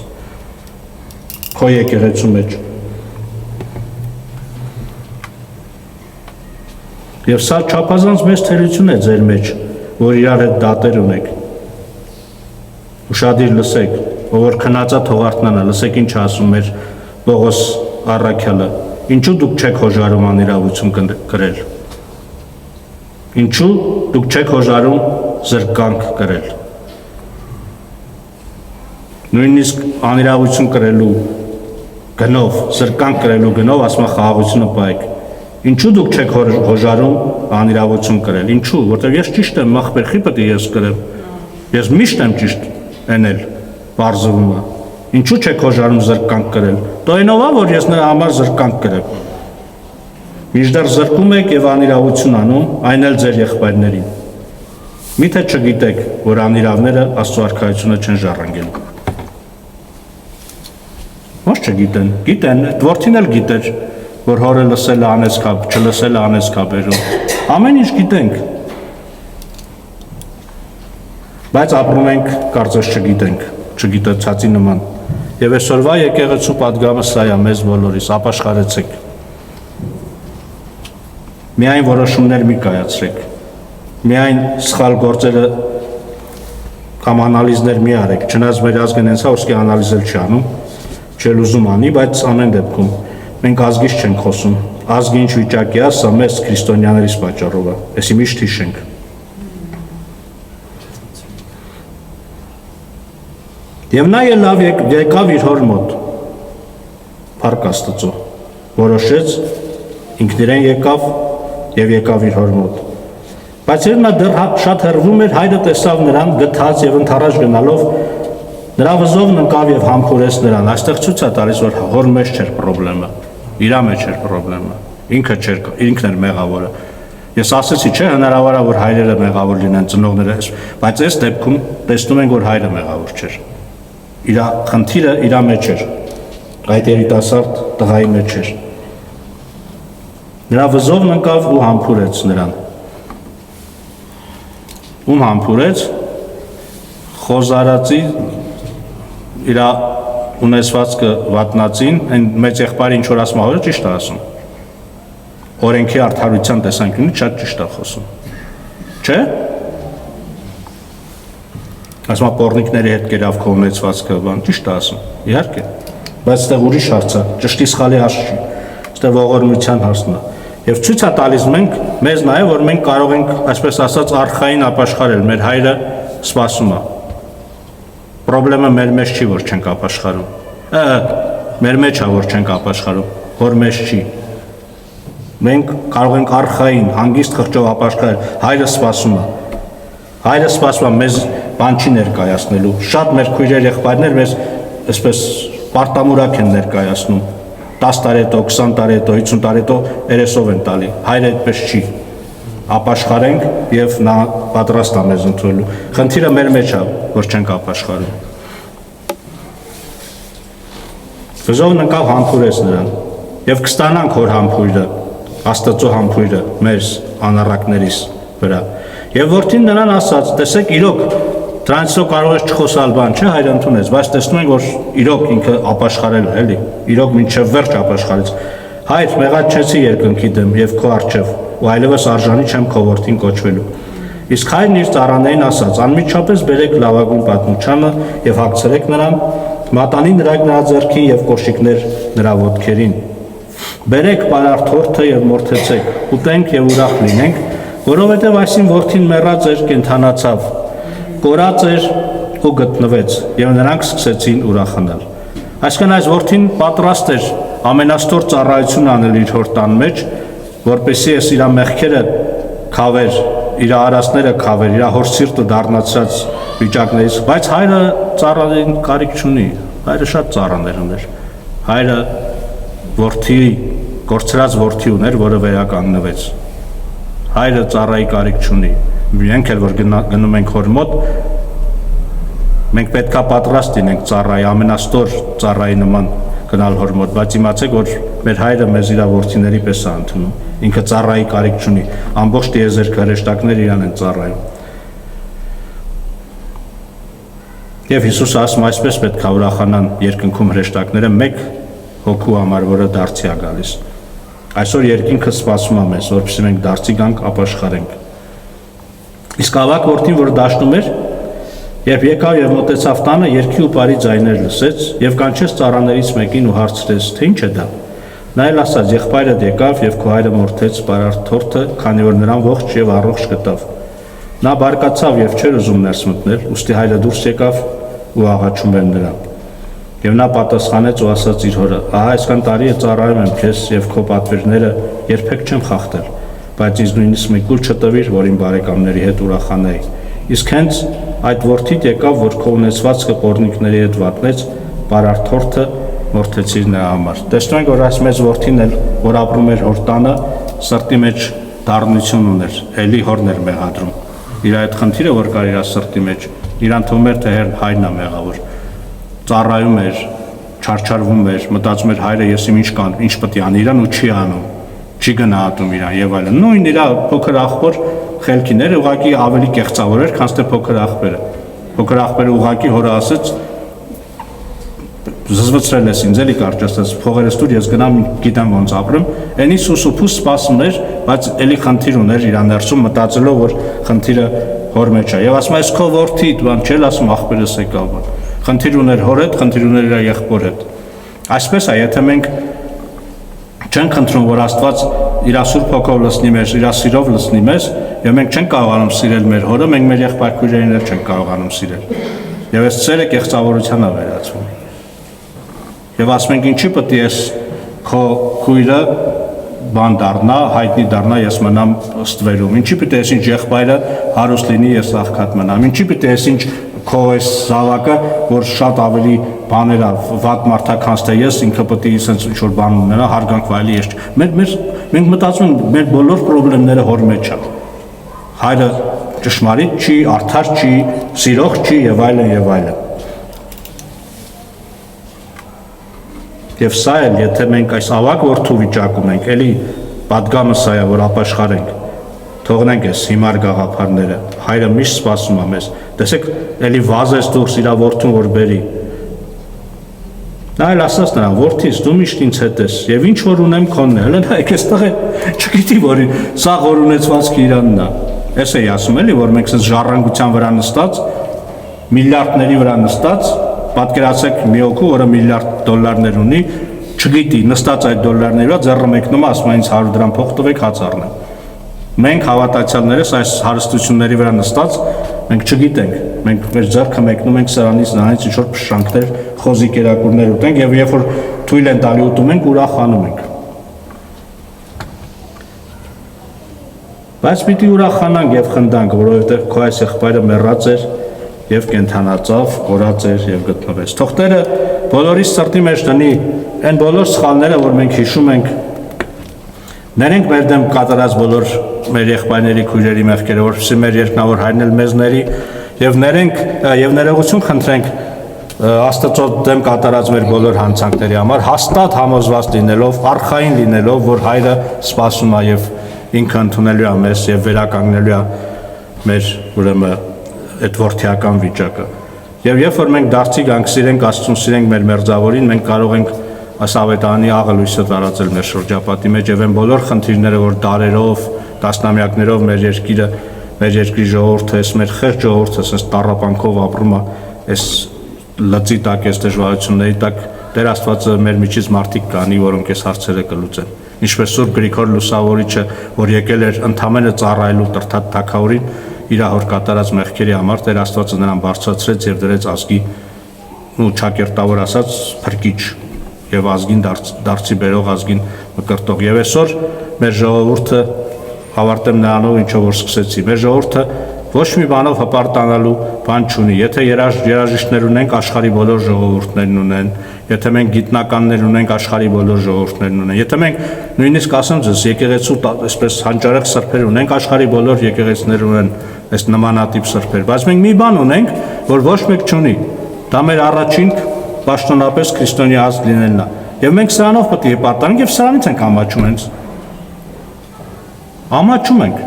A: Քո եկեղեցու մեջ։ Եվ սա չափազանց մեծ թերություն է ձեր մեջ, որ իրար հետ դատեր ունեք։ Ուշադիր լսեք, ով որ քնածա թող արթնանա, լսեք ինչ ասում էր Պողոս առաքյալը։ Ինչու դուք չեք հոժարում անիրավություն կրել։ Ինչու դուք չեք հոժարում զրկանք կրել։ Նույնիսկ անիրավություն կրելու գնով, զրկանք կրելու գնով ասում խաղաղությունը պայեք։ Ինչու դուք չեք հոժարում անիրավություն կրել։ Ինչու, որտեղ ես ճիշտ եմ, մախբերխի պետք է ես կրեմ։ Ես միշտ եմ ճիշտ էնել, բարձվում է։ Ինչու չեք հոժարում զրկանք կրել։ Դու այնով է, որ ես նրա համար զրկանք կրեմ։ Միշտեր զրկում եք եւ անիրավություն անում, այն էլ ձեր եղբայրներին։ Միթե չգիտեք, որ անիրավները Աստծո արքայությունը չեն ժառանգելու։ Ո՞նց չգիտեն։ Գիտեն, որդին էլ գիտեր, որ հորը լսել է անեսքապ, չլսել է անեսքապերում։ Ամեն ինչ գիտենք։ Բայց ապրում ենք, կարծես չգիտենք, չգիտացածի նման։ Եվ այսօրվա եկեղեցու պատգամը սա է մեզ բոլորիս, ապաշխարեցեք։ Միայն որոշումներ մի կայացրեք։ Միայն սխալ գործերը կամ անալիզներ մի արեք։ Չնայած մեր ազգն հենց հոսքի անալիզել չի անում, չել ուզում անի, բայց ամեն դեպքում մենք ազգից չենք խոսում, ազգի ինչ վիճակի է, սա մեզ քրիստոնյաներից պատճառով է, այսի միշտ հիշենք։ Եվ նա ելավ եկավ իր հոր մոտ, փառք Աստծո, որոշեց, ինքն իրեն եկավ եւ եկավ իր հոր մոտ։ Բայց երբ նա դեռ շատ հեռվում էր, հայրը տեսավ նրան գթած եւ ընդառաջ գնալով, նրա վզովն ընկավ եւ համբուրեց նրան։ Այստեղ ցույց է տալիս, որ հոր մեջ չէր խնդրեմը, իրա մեջ էր խնդրեմը, ինքն էր մեղավորը։ Ես ասեցի, չէ, հնարավոր է, որ հայրերը մեղավոր լինեն, ծնողները, բայց այս դեպքում տեսնում ենք, որ հայրը մեղավոր չէր։ Իր խնդիրը իր մեջ էր, այդ երիտասարդ տղայի մեջ էր։ Նրա վզովն ընկավ ու համբուրեց նրան։ Ում համբուրեց, խոզարածի իր ունեցվածքը վատնածին, այն մեծ եղբայրը ինչ որ ասում է, ճիշտ է ասում։ Օրենքի արդարության տեսանկյունից շատ ճիշտ է խոսում։ Չէ՞։ Ասում է պոռնիկների հետ կերավ քո ունեցվածքը, բան, ճիշտ է ասում։ Իհարկե։ Բայց այստեղ ուրիշ հարց է, ճշտի սխալի հարց չի։ Այստեղ ողորմության հարցն է։ Եվ ցույց է տալիս մեզ նաև, որ մենք կարող ենք, այսպես ասած, արխային ապաշխարել, մեր հայրը սպասում է։ Պրոբլեմը մեր մեջ չի, որ չենք ապաշխարում։ Մեր մեջ է, որ չենք ապաշխարում, որ մեջ չի։ Մենք կարող ենք արխային, հանգիստ խղճով ապաշխարել, հայրը սպասում է։ Հայրը սպասում է, մեզ բան չի ներկայացնելու։ Շատ մեր քույրեր եղբայրներ մեզ այսպես պարտամուրակ են ներկայացնում։ 10 տարի հետո, 20 տարի հետո, 50 տարի հետո երեսով են տալի։ Հայրը այդպես չի։ Ապաշխարենք եւ նա պատրաստ է մեզ ընդունելու։ Խնդիրը մեր մեջ է, որ չենք ապաշխարում։ Վզովն ընկավ համբուրեց նրան եւ կստանանք հոր համբույրը, Աստծո համբույրը մեր անառակներիս վրա։ Եվ որդին նրան ասաց. տեսեք, իրոք դրանից կարող ես չխոսալ բան, չէ, հայրը ընդունեց, բայց տեսնում ենք, որ իրոք ինքը ապաշխարել է, էլի, իրոք մինչև վերջ ապաշխարեց։ Հայր, մեղաչեցի երկնքի դեմ եւ քո առջև, ու այլևս արժանի չեմ քո որդին կոչվելու։ Իսկ հայրն իր ծառաներին ասաց. անմիջապես բերեք լավագույն պատմուչանը եւ հագցրեք նրան, մատանի նրա ձեռքին եւ կոշիկներ նրա ոտքերին։ Բերեք պարարտ հորթը եւ մորթեցեք, ուտենք եւ ուրախ լինենք, որովհետեւ այսին որդին մեռած էր, կենդանացավ, կորած էր ու գտնվեց, եւ նրանք սկսեցին ուրախանալ։ Այսինքն այս որդին պատրաստ էր ամենաստոր ծառայություն անել իր հոր տան մեջ, որպեսզի այս իր մեղքերը քավեր, իր արածները քավեր, իր հոր սիրտը դառնացած վիճակներից, բայց հայրը ծառային կարիք չունի, հայրը շատ ծառաներ ուներ։ Հայրը որդի, կորցրած որդի ուներ, որը վերականգնվեց։ Հայրը ծառայի կարիք չունի։ Մենք էլ որ գնում ենք հոր մոտ, մենք պետքա պատրաստ լինենք ծառայի, ամենաստոր ծառայի նման գնալ հոր մոտ, բայց իմացեք, որ մեր հայրը մեզ իր որդիների պես է ընդունում։ Ինքը ծառայի կարիք չունի, ամբողջ տիեզերքը հրեշտակներ իրան են ծառայում։ Եվ Հիսուսը ասում այսպես պետք է ուրախանան երկնքում հրեշտակները մեկ հոգու համար, որը դարձի է գալիս։ Այսօր երկինքը սպասում է մեզ, որպեսզի մենք դարձի գանք ապաշխարենք։ Իսկ ավակ որդին, որ դաշնում էր, երբ եկավ եւ մոտեցավ տանը, երգի ու բարի ձայներ լսեց եւ կանչեց ծառաներից մեկին ու հարցրեց, թե ինչ է դա։ Նա էլ ասաց. եղբայրդ եկավ եւ քո հայրը մորթեց պարարտ հորթը, քանի որ նրան ողջ եւ առողջ գտավ։ Նա բարկացավ եւ չէր ուզում ներս մտնել, ուստի հայրը դուրս եկավ ու աղաչում էր նրան։ Եվ նա պատասխանեց ու ասաց իր հորը. ահա այսքան տարի է ծառայում եմ քեզ եւ քո պատվերները երբեք չեմ խախտել, բայց ինձ նույնիսկ մի կուլ չտվիր, որ իմ բարեկամների հետ ուրախանայի։ Իսկ հենց այդ որդիդ եկավ, որ քո ունեցվածքը պոռնիկների հետ վատնեց, պարարտ հորթը մորթեցիր նրա համար։ Տեսնում ենք, որ այս մեծ որդին էլ, որ ապրում էր հոր տանը, սրտի մեջ դառնություն ուներ, էլի հորն էր մեղադրում։ Իր այդ խնդիրը, որ կար իր սրտի մեջ, իրան թվում էր, թե հայրն է մեղավոր։ Ծառայում էր, չարչարվում էր, մտածում էր հայրը ես ինչ պետք է անի իրան ու չի անում, չի գնահատում իրան եւ այլն։ Նույն իր փոքր աղբոր խելքիները ուղղակի ավելի կեղծավոր էր, քան թե փոքր աղբերը։ Փոքր աղբերը ուղղակի հորը ասեց. զզվցրել ես ինձ էլի կարճ ասած, փողերս դուր ես գնամ գիտեմ ոնց ապրեմ, այնի սուսուփուս սպասում էր, բայց էլի խնդիր ուներ իր ներսում մտածելով, որ խնդիրը հոր մեջ է։ Եվ ասում է, քո որդի բան չէ, ասում աղբերս եկավ։ Խնդիր ուներ հոր հետ, խնդիր ուներ իր եղբոր հետ։ Այսպես է, եթե մենք չենք խնդրում, որ Աստված իր Սուրբ Հոգով լցնի մեզ, իր սիրով լցնի մեզ, եւ մենք չենք կարողանում սիրել մեր հորը, մենք մեր եղբայրքույրերին էլ չենք կարողանում սիրել։ Եվ այս ծերը կեղծավորության է վերածվում։ Եվ ասում ենք ինչի պետք է ես քո քույրը բան դառնա, հայտնի դառնա, ես մնամ ստվերում։ Ինչի պետք է ես ինչ եղբայրը հարուստ լինի, ես աղքատ մնամ։ Ինչի պետք է ես ինչ քո այս զավակը, որ շատ ավելի բաներ է, վատ մարդաքանց թե ես, ինքը պետք է ասենց ինչ որ բան ունենա, հարգանք վայելի ես։ Մենք մտածում ենք մեր բոլոր խնդիրները հոր մեջ է։ Հայրը ճշմարիտ չի, արդար չի, սիրող չի եւ այլն եւ այլն։ Եվ սա էլ, եթե մենք այս ավակ որդու վիճակում ենք, էլի պատգամը սա է, որ ապաշխարենք, թողնենք այս հիմար գաղափարները, հայրը միշտ սպասում է մեզ, տեսեք, էլի վազես դուրս իր որդուն, որ բերի։ Նա էլ ասաց նրան, որդիս, դու միշտ ինձ հետ ես, եւ ինչ որ ունեմ քոնն է, հələ նայեք այստեղ է, չգիտի, որ սա որ ունեցվածքը իրանն է։ Էս էի ասում էլի, որ մենք այս ժառանգության վրա նստած, միլիարդների վրա նստած, պատկերացեք մի օգու, որը միլիարդ դոլարներ ունի, չգիտի, նստած այդ դոլարների վրա ձեռը մեկնում է, ասում է ինձ 100 դրամ փող տվեք, հաց առնեմ։ Մենք հավատացյալներս այս հարստությունների վրա նստած, մենք չգիտենք, մենք մեր ձեռքը մեկնում ենք սրանից նրանից ինչ որ փշրանքներ, խոզի կերակուրներ ուտենք եւ երբ որ թույլ են տալի ուտում ենք, ուրախանում ենք։ Բայց պիտի ուրախանանք եւ խնդանք, որովհետեւ քո այս եղբայրը մեռած էր եւ կենթանացավ, կորած էր եւ գտնվեց։ Թող Տերը բոլորիս սրտի մեջ դնի այն բոլոր սխալները, որ մենք հիշում ենք, ներենք մեր դեմ կատարած բոլոր մեր եղբայրների քույրերի մեղքերը, որպեսզի մեր երկնավոր հայրն էլ մեզ ների եւ ներենք եւ ներողություն խնդրենք Աստծո դեմ կատարած մեր բոլոր հանցանքների համար, հաստատ համոզված լինելով, արխային լինելով, որ հայրը սպասում է եւ ինքը ընդունելու է մեզ եւ վերականգնելու է մեր ուրեմն այդ որդիական վիճակը։ Եվ երբ որ մենք դարձի գանք սիրենք Աստծուն, սիրենք մեր մերձավորին, մենք կարող ենք այս ավետարանի աղը լույսը տարածել մեր շրջապատի մեջ եւ այն բոլոր խնդիրները, որ դարերով, տասնամյակներով մեր երկիրը մեր երկրի ժողովուրդը, այս մեր խեղճ ժողովուրդը sense տառապանքով ապրում է, այս լծի տակ, այս դժվարությունների տակ Տեր Աստվածը մեր միջից մարդիկ կանի, որոնք այս հարցերը կլուծեն։ Ինչպես Սուրբ Գրիգոր Լուսավորիչը, որ եկել էր ընդամենը ծառայելու Տրթատ Թագավորին, իր հոր կատարած մեղքերի համար Տեր Աստվածը նրան բարձրացրեց եւ դրեց ազգի ու ճակերտավոր ասած փրկիչ եւ ազգին դարձի բերող, ազգին մկրտող։ Եվ այսօր մեր ժողովուրդը ավարտեմ նրանով, ինչով որ սկսեցի։ Մեր ժողովուրդը ոչ մի բանով հպարտանալու բան չունի։ Եթե երաժիշտներ ունենք, աշխարհի բոլոր ժողովուրդներն ունեն։ Եթե մենք գիտնականներ ունենք, աշխարհի բոլոր ժողովուրդներն ունեն։ Եթե մենք նույնիսկ ասեմ ձեզ, եկեղեցու այսպես հանճարեղ սրբեր ունենք, աշխարհի բոլոր եկեղեցիներ ունեն այս նմանատիպ սրբեր։ Բայց մենք մի բան ունենք, որ ոչ մեկ չունի։ Դա մեր առաջին պաշտոնապես քրիստոնյա ազգ լինելն է։ Եվ մենք սրանով պետք է հպարտանանք եւ սրանից ենք ամաչում հենց։ Ամաչում ենք։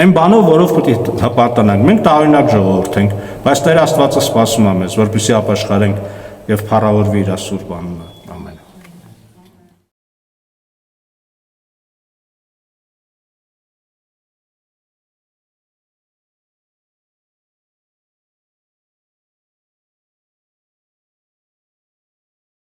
A: Այն բանով, որով պետք է հպարտանանք։ Մենք տարօրինակ ժողովուրդ ենք, բայց Տեր Աստվածը սպասում է մեզ, որպեսզի ապաշխարենք եւ փառավորվի իր սուրբ անունը։